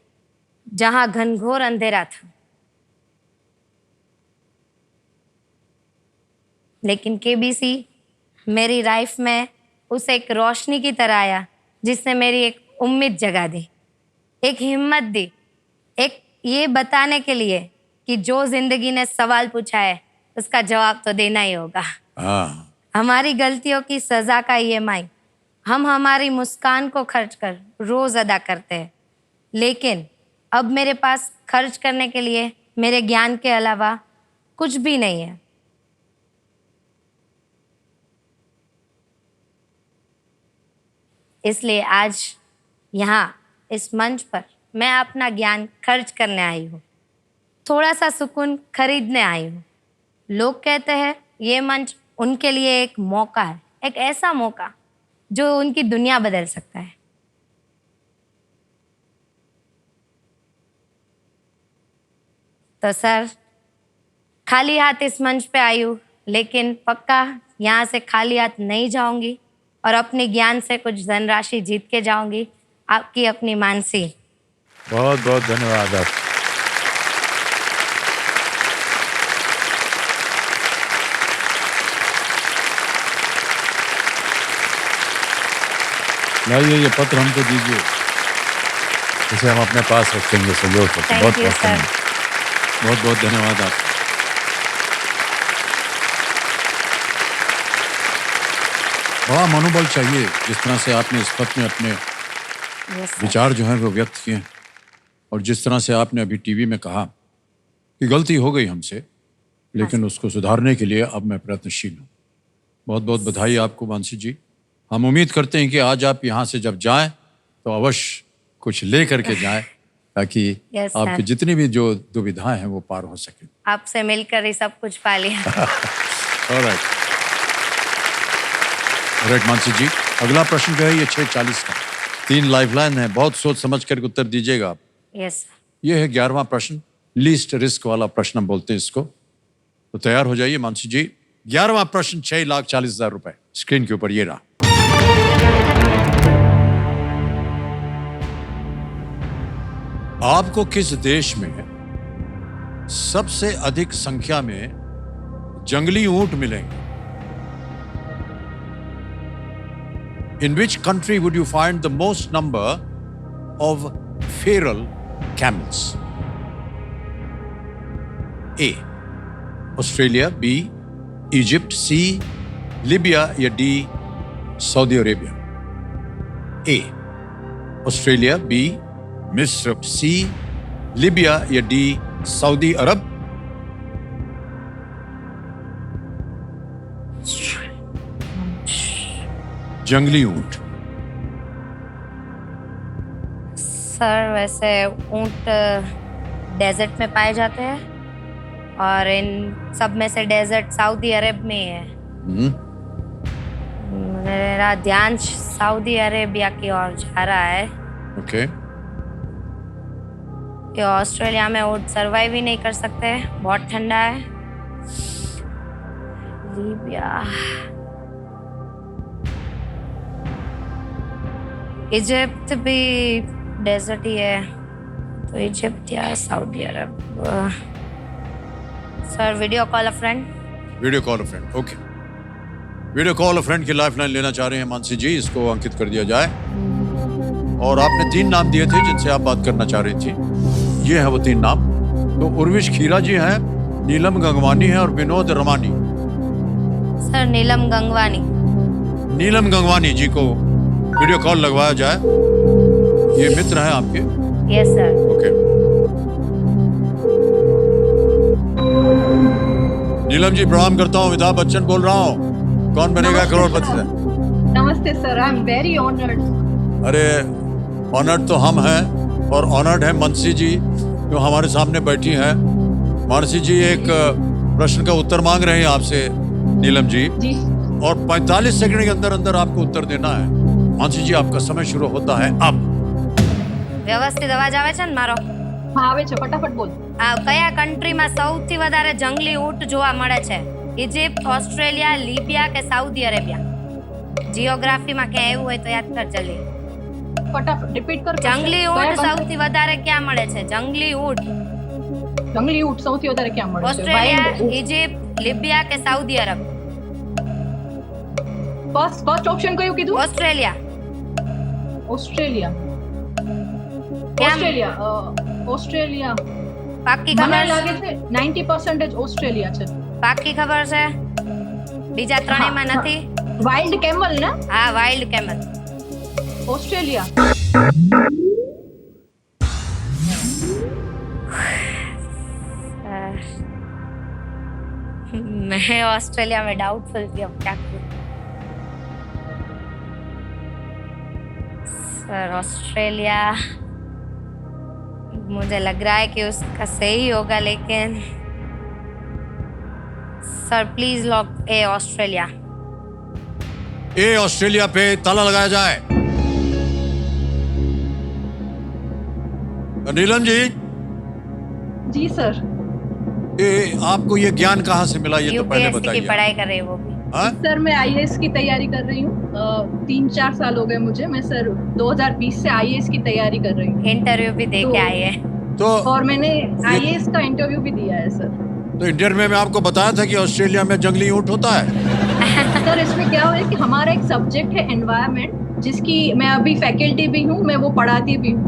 जहां घनघोर अंधेरा था, लेकिन KBC मेरी लाइफ में उस एक रोशनी की तरह आया जिसने मेरी एक उम्मीद जगा दी, एक हिम्मत दी, एक ये बताने के लिए कि जो जिंदगी ने सवाल पूछा है उसका जवाब तो देना ही होगा। हाँ, हमारी गलतियों की सजा का EMI हम हमारी मुस्कान को खर्च कर रोज अदा करते हैं, लेकिन अब मेरे पास खर्च करने के लिए मेरे ज्ञान के अलावा कुछ भी नहीं है। इसलिए आज यहाँ इस मंच पर मैं अपना ज्ञान खर्च करने आई हूँ, थोड़ा सा सुकून खरीदने आई हूँ। लोग कहते हैं ये मंच उनके लिए एक मौका है, एक ऐसा मौका जो उनकी दुनिया बदल सकता है। तो सर, खाली हाथ इस मंच पे आई हूँ, लेकिन पक्का यहाँ से खाली हाथ नहीं जाऊंगी और अपने ज्ञान से कुछ धनराशि जीत के जाऊंगी। आपकी अपनी मानसी। बहुत बहुत धन्यवाद आप। लाइए, ये पत्र हमको दीजिए, इसे हम अपने पास रखेंगे संजो को। Thank बहुत you, बहुत sir. धन्यवाद। बहुत बहुत धन्यवाद आपका। बड़ा मनोबल चाहिए जिस तरह से आपने इस पत्र में अपने Yes, sir. विचार जो हैं वो व्यक्त किए, और जिस तरह से आपने अभी टीवी में कहा कि गलती हो गई हमसे, लेकिन उसको सुधारने के लिए अब मैं प्रयत्नशील हूँ। बहुत बहुत बधाई आपको मानसी जी। हम उम्मीद करते हैं कि आज आप यहाँ से जब जाएं तो अवश्य कुछ ले करके जाएं, ताकि Yes, sir. आपकी जितनी भी जो दुविधाएं हैं वो पार हो सके। आपसे मिलकर ही सब कुछ पा लिया। ऑलराइट मानसी जी, अगला प्रश्न जो है ये 6:40 का। 3 लाइफलाइन है, बहुत सोच समझ कर उत्तर दीजिएगा आप। यस। ये है 11वां प्रश्न, लीस्ट रिस्क वाला प्रश्न हम बोलते हैं इसको। तो तैयार हो जाइए मानसी जी। 11वां प्रश्न 6,40,000 रुपए स्क्रीन के ऊपर ये रहा। आपको किस देश में सबसे अधिक संख्या में जंगली ऊंट मिलेंगे? In which country would you find the most number of feral camels? A. Australia. B. Egypt, C Libya या D Saudi Arabia? A Australia, B मिस्र, सी लीबिया या डी सऊदी अरब? जंगली ऊंट। सर वैसे ऊंट डेजर्ट में पाए जाते हैं और इन सब में से डेजर्ट सऊदी अरब में ही है। हम्म, मेरा ध्यान सऊदी अरेबिया की ओर जा रहा है। ओके। कि ऑस्ट्रेलिया में ऊंट सरवाइव ही नहीं कर सकते, बहुत ठंडा है। लीबिया, इजिप्ट भी डेजर्ट ही है, तो इजिप्ट या सऊदी अरब। सर वीडियो कॉल अ फ्रेंड। वीडियो कॉल अ फ्रेंड, ओके। वीडियो कॉल अ फ्रेंड की लाइफलाइन लेना चाह रहे हैं मानसी जी, इसको अंकित कर दिया जाए। और आपने 3 नाम दिए थे जिनसे आप बात करना चाह रही थी, ये है वो 3 नाम। तो उर्विश खीरा जी हैं, नीलम गंगवानी है और विनोद रमानी। सर नीलम गंगवानी। नीलम गंगवानी जी को वीडियो कॉल लगवाया जाए। ये मित्र हैं आपके? Yes sir. Okay. Neelam ji प्रणाम करता हूँ, अमिताभ बच्चन बोल रहा हूँ, कौन बनेगा करोड़पति से? नमस्ते sir, I am very honoured. अरे ऑनर्ड तो हम हैं और ऑनर्ड है मानसी जी जो हमारे सामने बैठी हैं। मानसी जी एक प्रश्न का उत्तर मांग रहे हैं आपसे नीलम जी, जी और 45 सेकंड के अंदर अंदर आपको उत्तर देना है। मानसी जी आपका समय शुरू होता है अब। વ્યવસ્થિત અવાજ આવે છે ને મારો? હા આવે છે, ફટાફટ બોલ. કયા કન્ટ્રીમાં સૌથી વધારે જંગલી ઊંટ જોવા મળે છે? ઇજિપ્ત, ઓસ્ટ્રેલિયા, લિબિયા કે સાઉદી અરેબિયા? જીઓગ્રાફીમાં ક્યાં આવ્યું હોય તો યાદ કર જલ્દી. ફટાફટ રિપીટ કર. જંગલી ઊંટ સૌથી વધારે ક્યાં મળે છે? જંગલી ઊંટ જંગલી ઊંટ સૌથી વધારે ક્યાં મળે છે? ઓસ્ટ્રેલિયા, વાઇલ્ડ ઇજિપ્ત, લિબિયા કે સાઉદી અરબ? ફર્સ્ટ ઓપ્શન કયું કીધું? ઓસ્ટ્રેલિયા. ઓસ્ટ્રેલિયા. કેમ? ઓસ્ટ્રેલિયા. પાક્કી મને ખબર લાગે છે 90% ઓસ્ટ્રેલિયા છે. પાક્કી ખબર છે? બીજા ત્રણેયમાં નથી? વાઇલ્ડ કેમલ ને? હા, વાઇલ્ડ કેમલ. ઓસ્ટ્રેલિયા. मैं ऑस्ट्रेलिया में डाउटफुल थी, अब क्या करूं? सर ऑस्ट्रेलिया मुझे लग रहा है कि उसका सही होगा, लेकिन sir please lock A Australia. A Australia पे ताला लगाया जाए। नीलम जी, जी सर। आपको ये ज्ञान कहाँ से मिला, ये तो पहले यूपीएससी की बताइए। पढ़ाई कर रही है वो भी। हाँ? सर मैं आईएएस की तैयारी कर रही हूँ। 3-4 साल हो गए मुझे। मैं सर 2020 से आईएएस की तैयारी कर रही हूँ। इंटरव्यू भी दे के आई है। तो और मैंने आईएएस का इंटरव्यू भी दिया है सर। तो इंटरव्यू में आपको बताया था कि ऑस्ट्रेलिया में जंगली ऊंट होता है। सर इसमें क्या है कि हमारा एक सब्जेक्ट है एनवायरनमेंट, जिसकी मैं अभी फैकल्टी भी हूँ, मैं वो पढ़ाती भी हूँ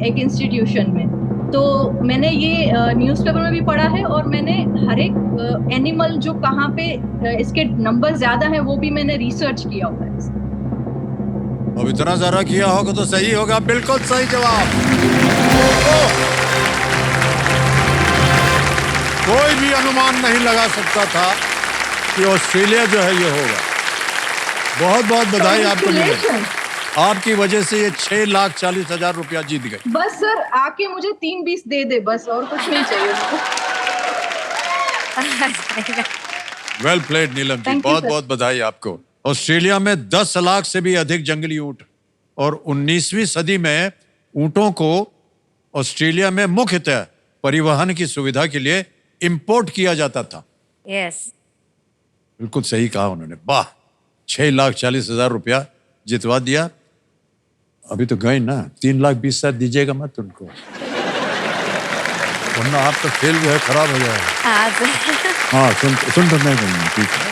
एक इंस्टीट्यूशन में। तो मैंने ये न्यूज़पेपर में भी पढ़ा है और मैंने हर एक एनिमल जो कहाँ पे इसके नंबर ज्यादा है वो भी मैंने रिसर्च किया हुआ है। अब इतना सारा किया होगा तो सही होगा। बिल्कुल सही जवाब। कोई भी अनुमान नहीं लगा सकता था कि ऑस्ट्रेलिया जो है ये होगा। बहुत बहुत बधाई आपको मिले। आपकी वजह से ये 6,40,000 रुपया जीत गए। बस सर आके मुझे 3-20 दे दे बस, और कुछ नहीं चाहिए उसको। वेल प्लेड नीलम जी, बहुत बहुत बधाई आपको। ऑस्ट्रेलिया में 10 लाख से भी अधिक जंगली ऊंट, और 19वीं सदी में ऊंटों को ऑस्ट्रेलिया में मुख्यतः परिवहन की सुविधा के लिए इंपोर्ट किया जाता था। यस, बिल्कुल सही कहा उन्होंने। वाह, 6,40,000 रुपया जितवा दिया। अभी तो गए ना, 3,20,000 दीजिएगा मत उनको, वरना आपका खेल जो है खराब हो जाएगा। हाँ सुन तो मैं कहूँगा, ठीक है।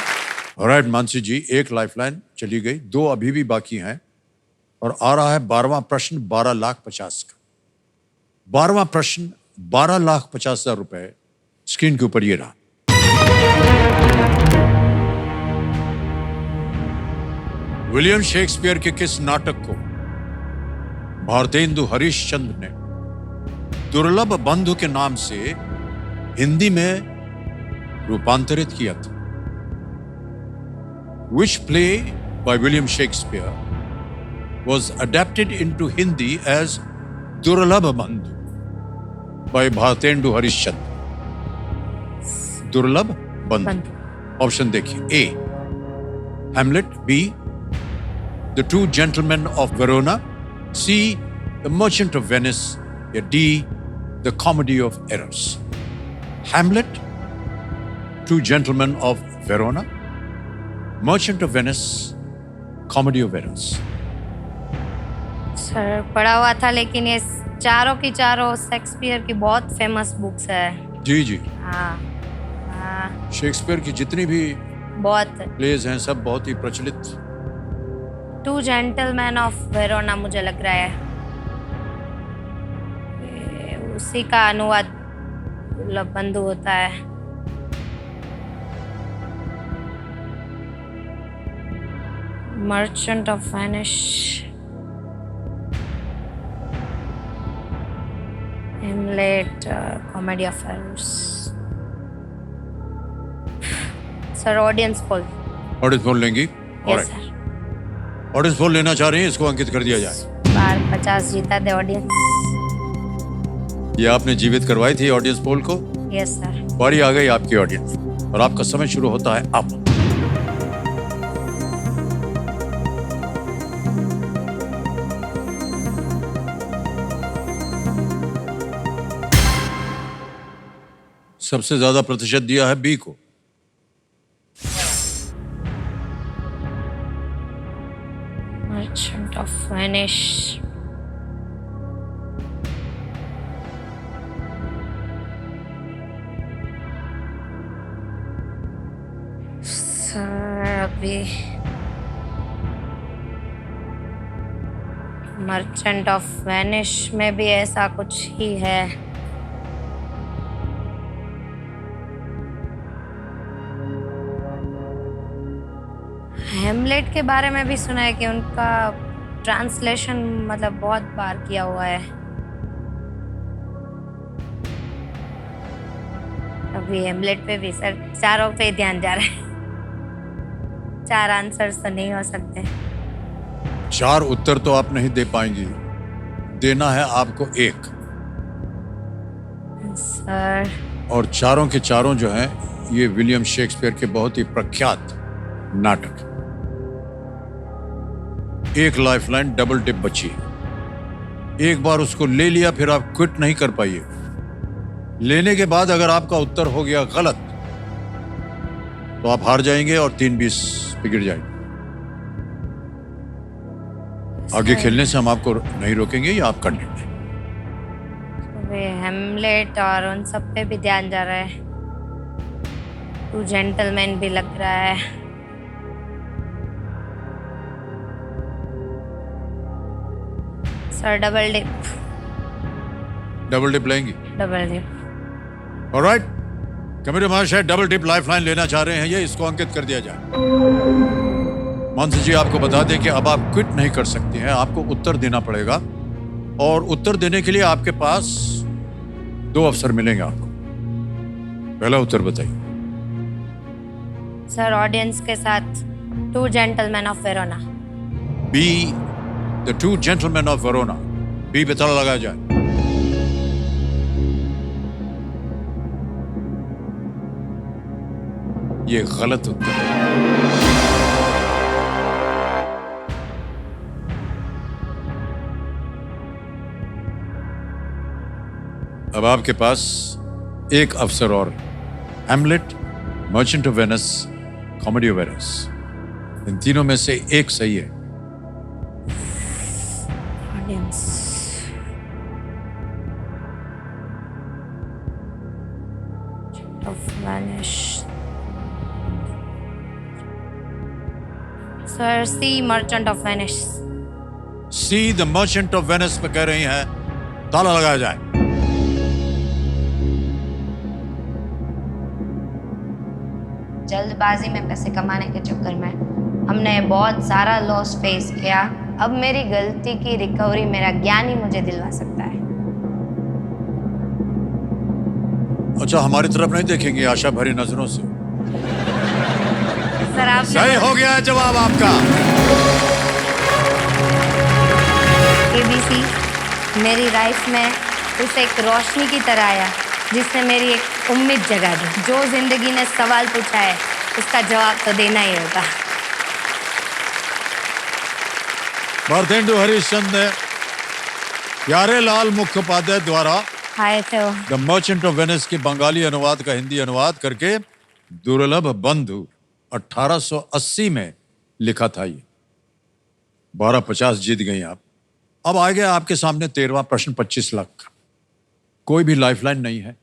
ऑलराइट मानसी जी, एक लाइफलाइन चली गई, 2 अभी भी बाकी हैं, और आ रहा है 12वां प्रश्न 12,50,000 का। 12वां प्रश्न 12,50,000 रुपए स्क्रीन के ऊपर ये रहा। विलियम शेक्सपियर के किस नाटक को भारतेंदु हरिश्चंद्र ने दुर्लभ बंधु के नाम से हिंदी में रूपांतरित किया था? Which play by William Shakespeare was adapted into Hindi as Durlabha Bandhu by Bhartendu Harishchandra? दुर्लभ बंधु। ऑप्शन देखिए। A. Hamlet. B. The Two Gentlemen of Verona. C. The Merchant of Venice. या D. The Comedy of Errors. Hamlet, Two Gentlemen of Verona, Merchant of Venice, Comedy of Errors. Sir पढ़ा हुआ था, लेकिन ये चारों की चारों शेक्सपियर की बहुत फेमस बुक्स है। जी जी, हाँ हाँ, शेक्सपियर की जितनी भी बहुत। प्लेज हैं सब बहुत ही प्रचलित। टू जेंटलमैन ऑफ वेरोना मुझे लग रहा है उसी का अनुवाद दुर्लभ बंधु होता है। Merchant of Venice, Hamlet, Comedy of Errors. Sir audience poll. Audience poll लेंगी? Yes sir. ऑडियंस पोल लेना चाह रही हैं, इसको अंकित कर दिया जाए। बार 50 जीता दे ऑडियंस। ये आपने जीवित करवाई थी ऑडियंस पोल को। Yes sir. बारी आ गई आपकी ऑडियंस और आपका समय शुरू होता है अब। सबसे ज्यादा प्रतिशत दिया है बी को। Merchant of Venice. अभी मर्चेंट ऑफ वेनिस में भी ऐसा कुछ ही है। हेमलेट के बारे में भी सुना है कि उनका ट्रांसलेशन मतलब बहुत बार किया हुआ है। अभी हेमलेट पे भी सर चारों पे ध्यान जा रहा है। 4 आंसर्स तो नहीं हो सकते। 4 उत्तर तो आप नहीं दे पाएंगी, देना है आपको 1 सर। और चारों के चारों जो हैं ये विलियम शेक्सपियर के बहुत ही प्रख्यात नाटक। 1 लाइफलाइन डबल टिप बची है। एक बार उसको ले लिया फिर आप क्विट नहीं कर पाइए। लेने के बाद अगर आपका उत्तर हो गया गलत तो आप हार जाएंगे और 3-20 बिगड़ जाएंगे। आगे खेलने से हम आपको नहीं रोकेंगे, ये आपका निर्णय। हेमलेट और उन सब पे भी ध्यान जा रहा है। टू जेंटलमैन भी लग रहा है। Sir double dip. Double dip लेंगी? Double dip. ऑलराइट, कमेटी महाशय डबल डिप लाइफलाइन लेना चाह रहे हैं, ये इसको अंकित कर दिया जाए। मानसी जी आपको बता दें कि अब आप क्विट नहीं कर सकते हैं, आपको उत्तर देना पड़ेगा और उत्तर देने के लिए आपके पास 2 अवसर मिलेंगे आपको। पहला उत्तर बताइए। सर ऑडियंस के साथ two gentleman of Verona. B, the two gentleman of Verona. B पे ताला लगाया जाए। ये गलत उत्तर है। अब आपके पास 1 अवसर और। Hamlet, Merchant of Venice, Comedy of Errors. इन तीनों में से 1 सही है। Audience. Of Venice. Sir C, Merchant of Venice. C, the Merchant of Venice पे कह रही हैं, ताला लगाया जाए। जल्दबाजी में पैसे कमाने के चक्कर में हमने बहुत सारा लॉस फेस किया। अब मेरी गलती की रिकवरी मेरा ज्ञान ही मुझे दिलवा सकता है। अच्छा, हमारी तरफ नहीं देखेंगे आशा भरी नजरों से? सर आप सही हो गया है जवाब आपका। केबीसी मेरी लाइफ में उस एक रोशनी की तरह आया जिसने मेरी एक उम्मीद जगा दी। जो जिंदगी ने सवाल पूछा है उसका जवाब तो देना ही होगा। भारतेंदु हरिश्चंद्र ने प्यारेलाल मुखोपाध्याय द्वारा आए थे वो। द मर्चेंट ऑफ वेनिस के बंगाली अनुवाद का हिंदी अनुवाद करके दुर्लभ बंधु 1880 में लिखा था। ये 1250 जीत गई आप। अब आ गया आपके सामने 13वां प्रश्न 25 लाख का। कोई भी लाइफलाइन नहीं है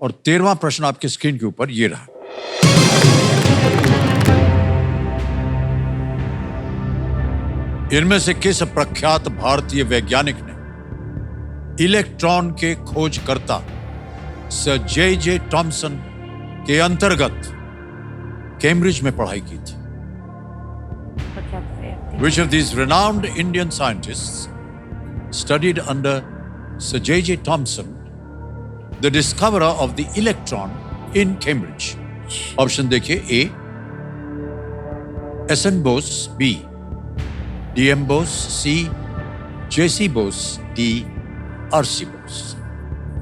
और 13वां प्रश्न आपके स्क्रीन के ऊपर ये रहा। इनमें से किस प्रख्यात भारतीय वैज्ञानिक ने इलेक्ट्रॉन के खोजकर्ता सर जे टॉमसन के अंतर्गत कैम्ब्रिज में पढ़ाई की थी? Which of these renowned Indian scientists studied under Sir J.J. Thomson, the discoverer of the electron in Cambridge? Option देखिए: A. S.N. Bose, B. D.M. Bose, C. J.C. Bose, D. R.C. Bose.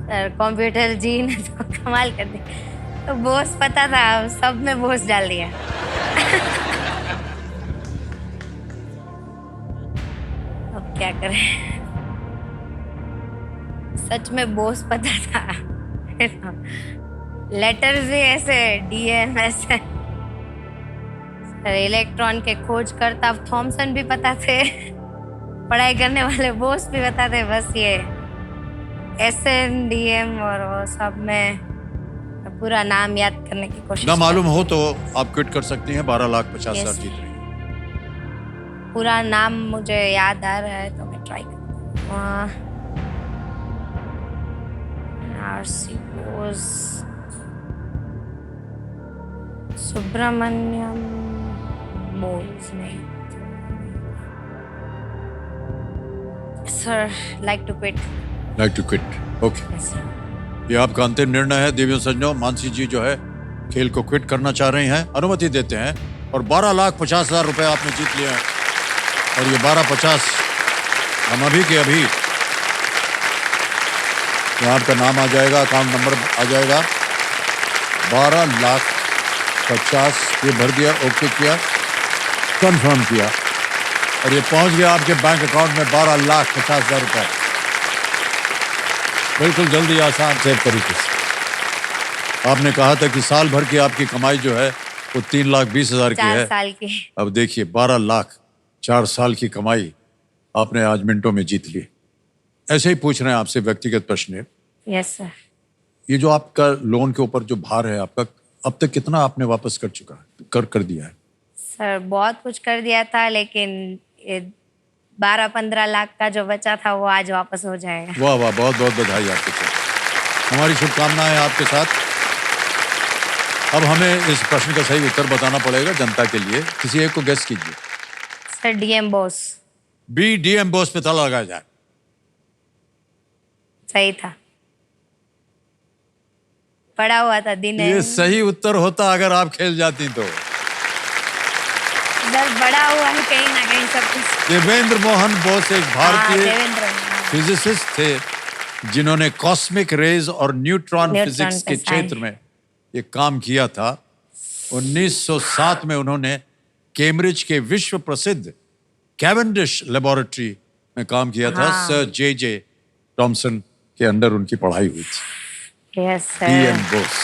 Sir computer ji ने तो कमाल कर दिया। तो बोस पता था, सब में बोस डाल दिया। अब क्या करें, सच में बोस पता था। लेटर्स भी ऐसे डीएम ऐसे। सर इलेक्ट्रॉन के खोजकर्ता थॉमसन भी पता थे, पढ़ाई करने वाले बोस भी पता थे। बस ये SNDM और वो सब में पूरा नाम याद करने की कोशिश। ना मालूम हो तो आप क्विट कर सकती हैं। 12,50,000 जीत रही हैं। पूरा नाम मुझे याद आ रहा है तो मैं ट्राई करती हूँ। आरसी बोस, सुब्रमण्यम बोस नहीं। Sir like to quit. Like to quit, okay. ये आपका अंतिम निर्णय है। देवियों सज्जनों, मानसी जी जो है खेल को क्विट करना चाह रही हैं। अनुमति देते हैं और 12,50,000 रुपए आपने जीत लिया है। और ये 12,50 हम अभी के अभी यहाँ आपका नाम आ जाएगा, अकाउंट नंबर आ जाएगा। 12,50,000 ये भर दिया, ओके किया, कंफर्म किया और ये पहुंच गया आपके बैंक अकाउंट में 12,50,000 रुपए। बिल्कुल जल्दी, आसान, सेफ तरीके से। आपने कहा था कि साल भर की आपकी कमाई जो है वो 3,20,000 की 4 है। साल की। अब देखिए 12 लाख 4 साल की कमाई आपने आज मिनटों में जीत ली। ऐसे ही पूछ रहे हैं आपसे व्यक्तिगत प्रश्न। Yes sir. ये जो आपका लोन के ऊपर जो भार है आपका, अब तक कितना आपने वापस कर चुका है, कर दिया है? सर बहुत कुछ कर दिया था, लेकिन 12-15 लाख का जो बचा था वो आज वापस हो जाएगा। वाह वाह, बहुत बहुत बधाई आपके साथ। हमारी शुभकामनाएं आपके साथ। अब हमें इस प्रश्न का सही उत्तर बताना पड़ेगा जनता के लिए। किसी एक को गेस कीजिए। Sir DM Bose. B, DM Bose पे ताला लगाया जाए। सही था, पड़ा हुआ था दिन। ये सही उत्तर होता अगर आप खेल जाती तो। सर बड़ा हुआ है कहीं ना कहीं सब कुछ। देवेंद्र मोहन बोस एक भारतीय देवेंद्र फिजिसिस्ट थे जिन्होंने कॉस्मिक रेज और न्यूट्रॉन फिजिक्स के क्षेत्र में ये काम किया था। 1907 में उन्होंने कैम्ब्रिज के विश्व प्रसिद्ध कैवेंडिश लेबोरेटरी में काम किया था। सर जे टॉमसन के अंडर उनकी पढ़ाई हुई थी। Yes sir. डीएम बोस।